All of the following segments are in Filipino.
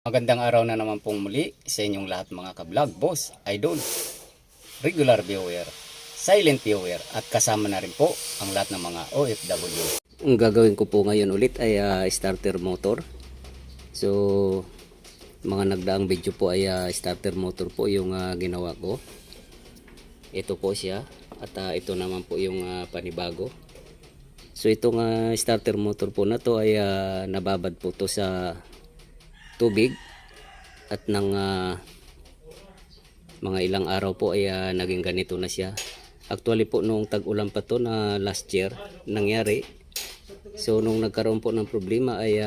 Magandang araw na naman pong muli sa inyong lahat mga ka-vlog, boss, idol, regular viewer, silent viewer at kasama na rin po ang lahat ng mga OFW. Ang gagawin ko po ngayon ulit ay starter motor. So mga nagdaang video po ay starter motor po yung ginawa ko. Ito po siya at ito naman po yung panibago. So itong starter motor po na to ay nababad po to sa tubig at ng mga ilang araw po ay naging ganito na siya. Actually po noong tag-ulan pa to na last year nangyari. So nung nagkaroon po ng problema ay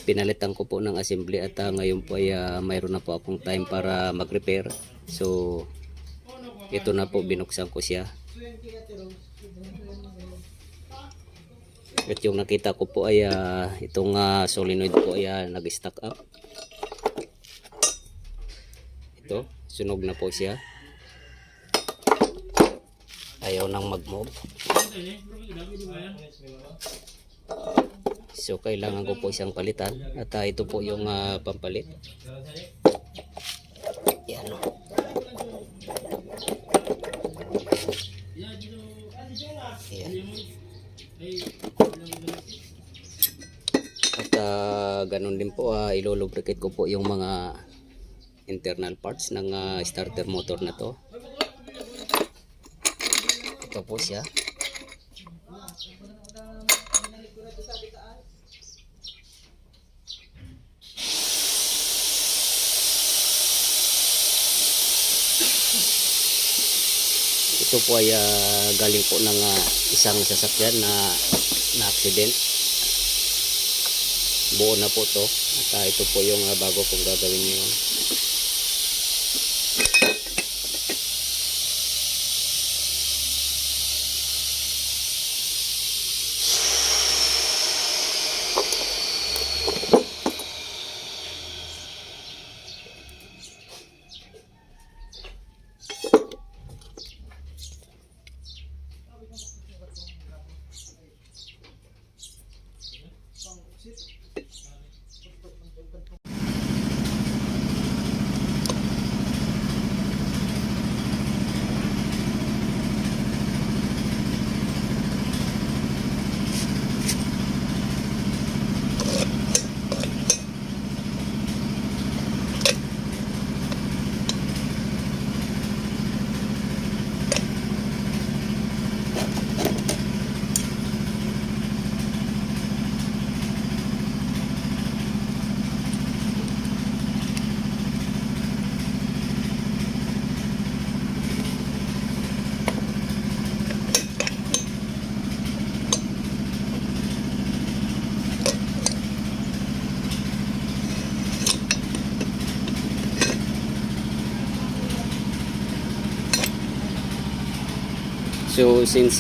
pinalitan ko po ng assembly at ngayon po ay mayroon na po akong time para mag-repair. So ito na po, binuksan ko siya. At yung nakita ko po ay itong solenoid po ay nag-stack up. Ito, sunog na po siya. Ayaw nang mag-move. So kailangan ko po isang palitan. At ito po yung pampalit. Yan. Yan. At ganun din po ilolubricate ko po yung mga internal parts ng starter motor na to. Ito po siya. Ito po ay galing po ng isang sasakyan na accident. Buo na po to. At ito po yung bago kong gagawin ngayon. So since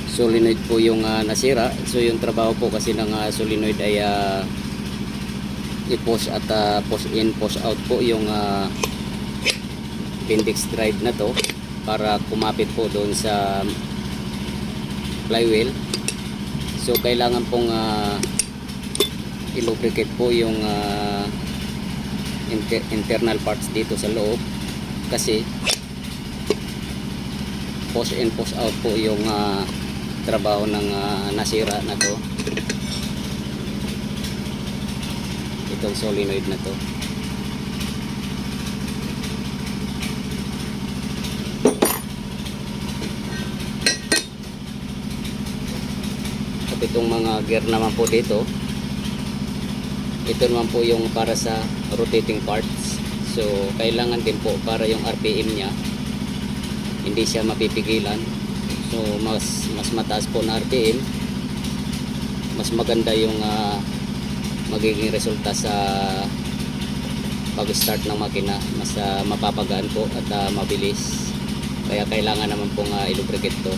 solenoid po yung nasira, so yung trabaho po kasi ng solenoid ay i-push at push in, push out po yung appendix drive na to para kumapit po doon sa flywheel. So kailangan pong i-lubricate po yung internal parts dito sa loob kasi push in push out po yung trabaho ng nasira na to, itong solenoid na to. At itong mga gear naman po dito, ito naman po yung para sa rotating parts. So kailangan din po para yung RPM nya hindi siya mapipigilan. So mas mataas po na RPM, mas maganda yung magiging resulta sa pag-start ng makina. Mas mapapagaan po at mabilis. Kaya kailangan naman pong i-lubricate to.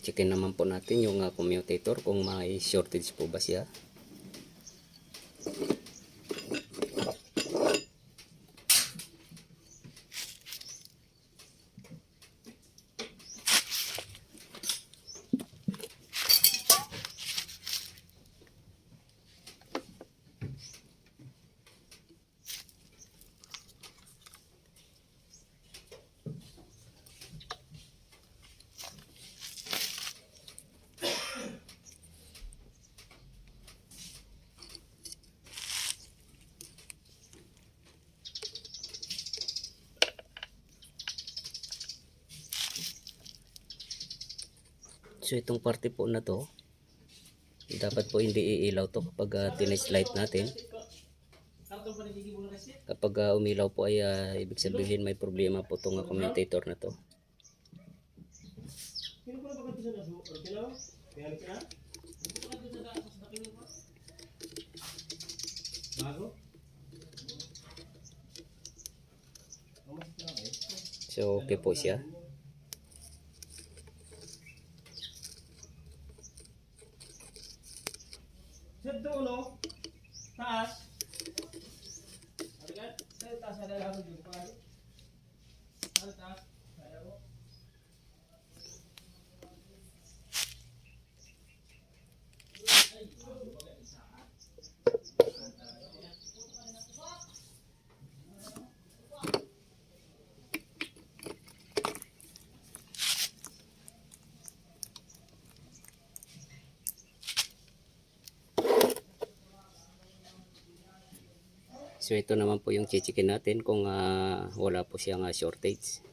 checkin naman po natin yung commutator kung may shortage po ba siya. So itong parte po na to, dapat po hindi iilaw to kapag tinislight natin. Kapag umilaw po ay ibig sabihin may problema po itong commutator na to. So okay po siya. Dulo, taas. Taas ada lang dito pa. Taas. Ayaw. So ito naman po yung chichikin natin kung wala po siyang shortage.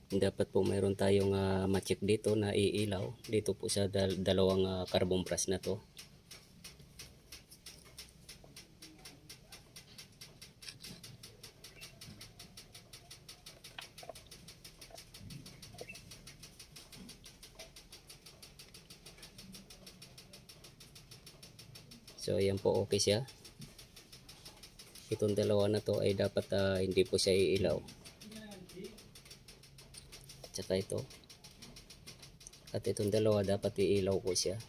Dapat po mayroon tayong ma-check dito na iilaw dito po sa dalawang carbon brush na to. So ayan po, okay siya. Itong dalawa na to ay dapat hindi po siya iilaw. Tsaka ito. At itong dalawa dapat iilaw po siya.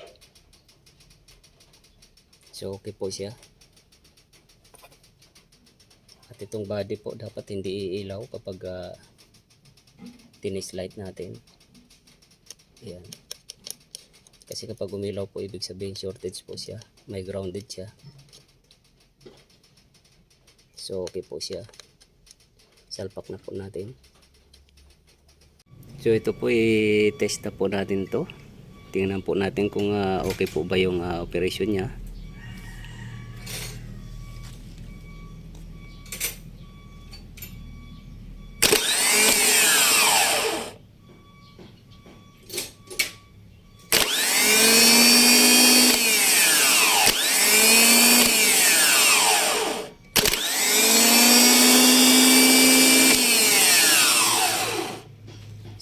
So okay po siya. At itong body po dapat hindi iilaw kapag tinislight natin. Ayan. Kasi kapag umilaw po ibig sabihin shortage po siya. May grounded siya. So okay po siya. Salpak na po natin. So ito po i-test na po natin to. Tingnan po natin kung okay po ba yung operation niya.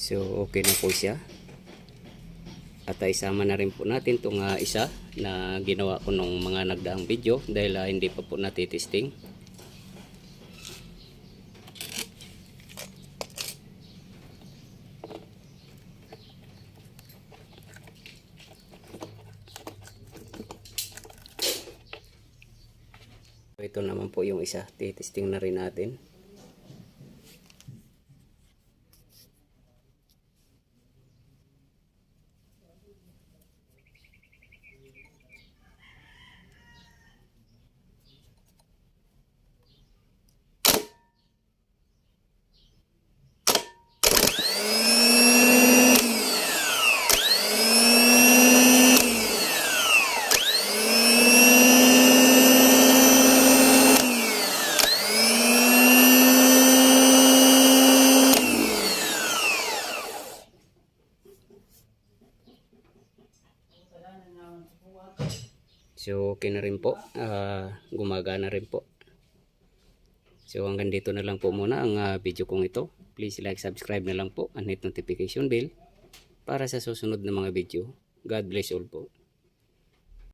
So okay na po siya. At isama na rin po natin itong isa na ginawa ko nung mga nagdaang video dahil hindi pa po natitesting. Ito naman po yung isa, titesting na rin natin. So okay na rin po, gumagana rin po. So hanggang dito na lang po muna ang video kong ito. Please like, subscribe na lang po and hit notification bell para sa susunod na mga video. God bless all po.